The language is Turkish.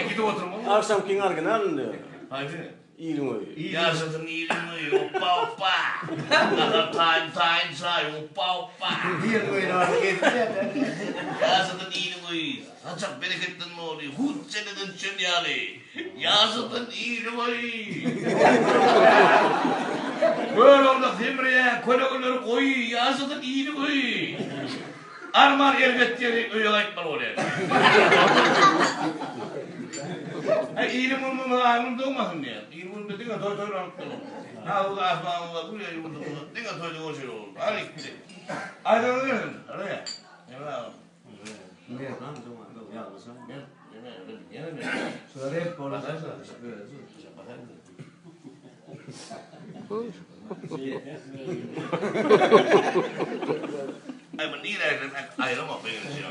Gitu oturma. Akşam kim argınan diyor. Haydi. İyiyim Yazıdın iyiliğini oppa. Time say oppa. Yazıdın iyiliğini. Açak bereketten mi oluyor? Hutçeneden çönyali. Yazıdın iyiliğini. Böyle oldu Zimriye. Koloğulları koy. Yazıdın iyiliğini. Armar elbet diyerek öyle ayıplar oraya. İyilim olmama ağrım doğmasın diye. İyilim olmama dediğin toy toy rahatlıyorum. Ha bu da asmağım var, buraya yumurta bulur. Dediğin toy toy hoşur olur. Hadi gitti. Aydan alıyorsun. Oraya. Yemin ağam. Ne lan zaman ya mısın? Yemin. Söyle hep böyle. Ay ben iyi derken ayrılma benim için.